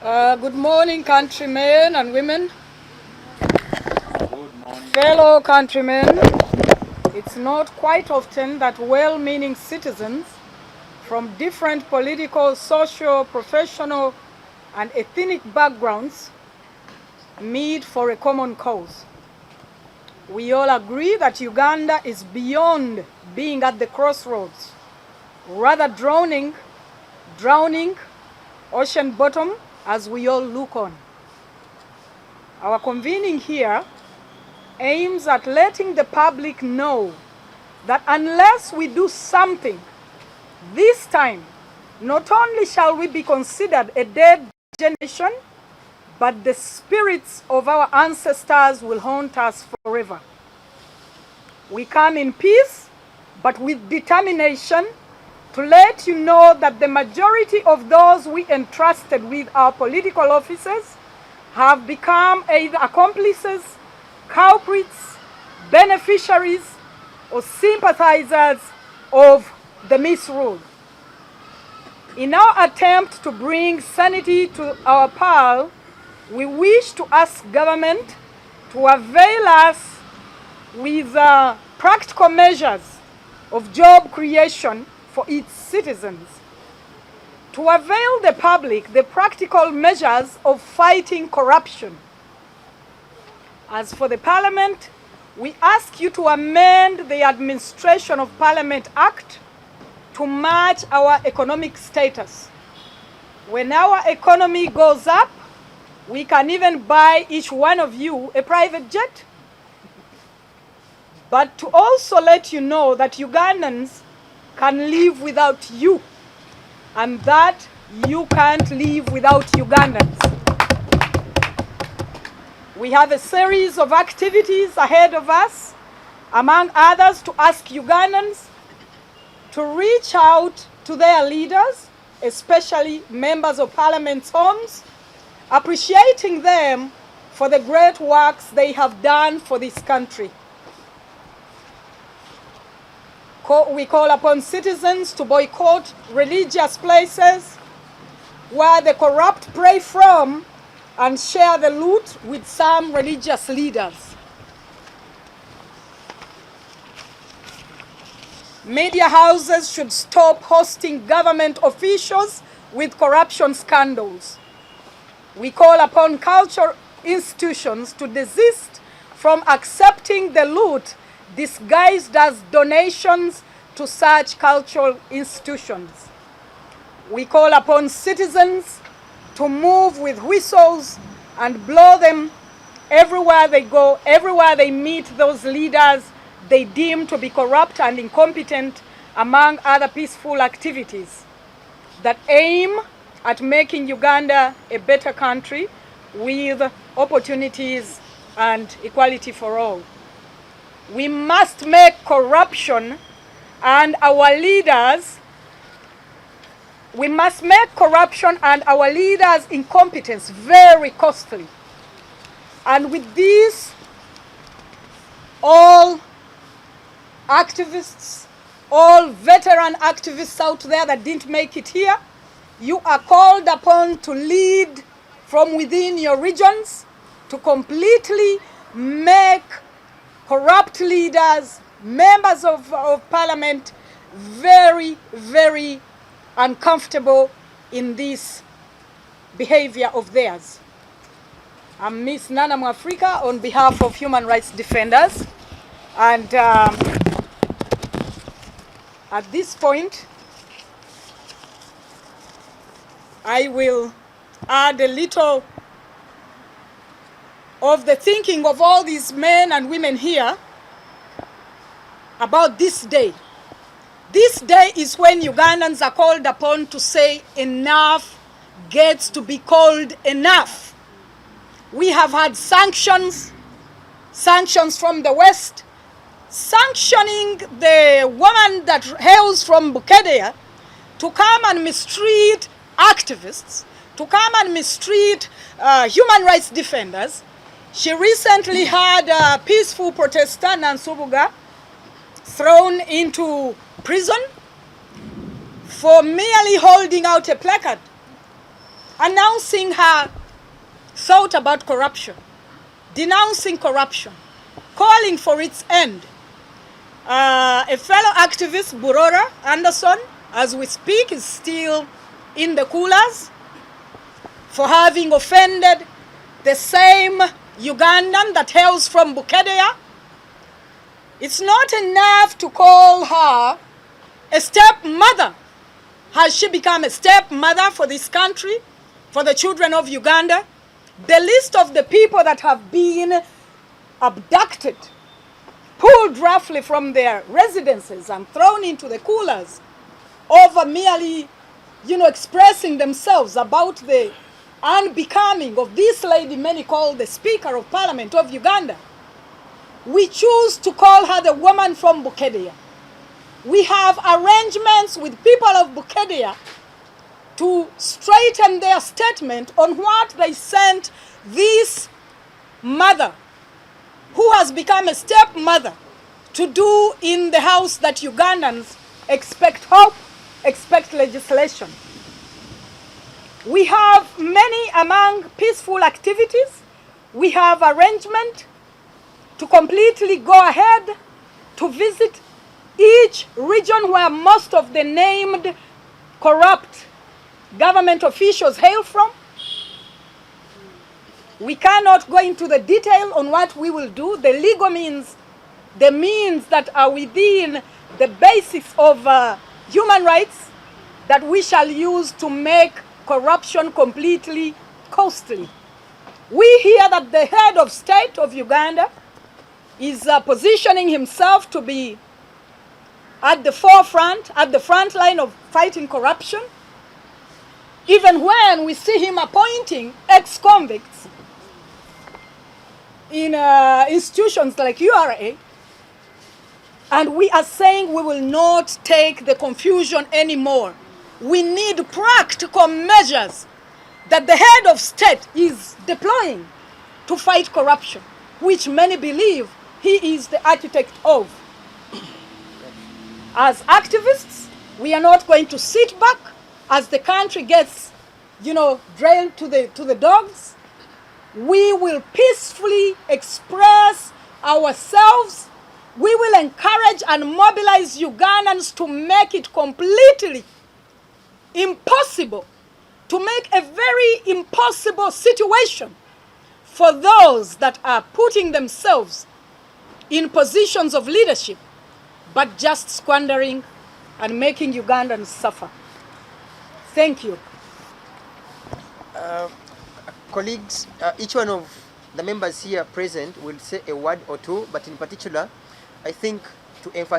Good morning, countrymen and women. Good morning. Fellow countrymen, it's not quite often that well-meaning citizens from different political, social, professional, and ethnic backgrounds meet for a common cause. We all agree that Uganda is beyond being at the crossroads, rather drowning ocean bottom as we all look on. Our convening here aims at letting the public know that unless we do something this time, not only shall we be considered a dead generation, but the spirits of our ancestors will haunt us forever. We come in peace, but with determination, to let you know that the majority of those we entrusted with our political offices have become either accomplices, culprits, beneficiaries, or sympathizers of the misrule. In our attempt to bring sanity to our pal, we wish to ask government to avail us with practical measures of job creation for its citizens, to avail the public the practical measures of fighting corruption. As for the Parliament, we ask you to amend the Administration of Parliament Act to match our economic status. When our economy goes up, we can even buy each one of you a private jet. But to also let you know that Ugandans can live without you, and that you can't live without Ugandans. We have a series of activities ahead of us, among others to ask Ugandans to reach out to their leaders, especially members of Parliament's homes, appreciating them for the great works they have done for this country. We call upon citizens to boycott religious places where the corrupt prey from and share the loot with some religious leaders. Media houses should stop hosting government officials with corruption scandals. We call upon cultural institutions to desist from accepting the loot disguised as donations to such cultural institutions. We call upon citizens to move with whistles and blow them everywhere they go, everywhere they meet those leaders they deem to be corrupt and incompetent, among other peaceful activities that aim at making Uganda a better country with opportunities and equality for all. We must make corruption and our leaders, incompetence very costly. And with these, all activists, all veteran activists out there that didn't make it here, you are called upon to lead from within your regions to completely make corrupt leaders, members of Parliament, very, very uncomfortable in this behavior of theirs. I'm Miss Nana Mwafrika on behalf of human rights defenders. And at this point, I will add a little of the thinking of all these men and women here about this day. This day is when Ugandans are called upon to say enough gets to be called enough. We have had sanctions from the West, sanctioning the woman that hails from Bukedea to come and mistreat activists, to come and mistreat human rights defenders. She recently had a peaceful protester, Nansubuga, thrown into prison for merely holding out a placard announcing her thought about corruption, denouncing corruption, calling for its end. A fellow activist, Burora Anderson, as we speak, is still in the coolers for having offended the same Ugandan that hails from Bukedea. It's not enough to call her a stepmother. Has she become a stepmother for this country, for the children of Uganda? The list of the people that have been abducted, pulled roughly from their residences and thrown into the coolers over merely, expressing themselves about the unbecoming of this lady many call the Speaker of Parliament of Uganda. We choose to call her the woman from Bukedea. We have arrangements with people of Bukedea to straighten their statement on what they sent this mother, who has become a stepmother, to do in the house that Ugandans expect hope, expect legislation. We have many among peaceful activities. We have arrangement to completely go ahead to visit each region where most of the named corrupt government officials hail from. We cannot go into the detail on what we will do. The legal means, the means that are within the basis of human rights that we shall use to make corruption completely costly. We hear that the head of state of Uganda is positioning himself to be at the forefront, at the front line of fighting corruption, even when we see him appointing ex-convicts in institutions like URA, and we are saying we will not take the confusion anymore. We need practical measures that the head of state is deploying to fight corruption, which many believe he is the architect of. As activists, we are not going to sit back as the country gets, drained to the dogs. We will peacefully express ourselves. We will encourage and mobilize Ugandans to make it completely impossible, to make a very impossible situation for those that are putting themselves in positions of leadership, but just squandering and making Ugandans suffer. Thank you. Colleagues, each one of the members here present will say a word or two, but in particular, I think to emphasize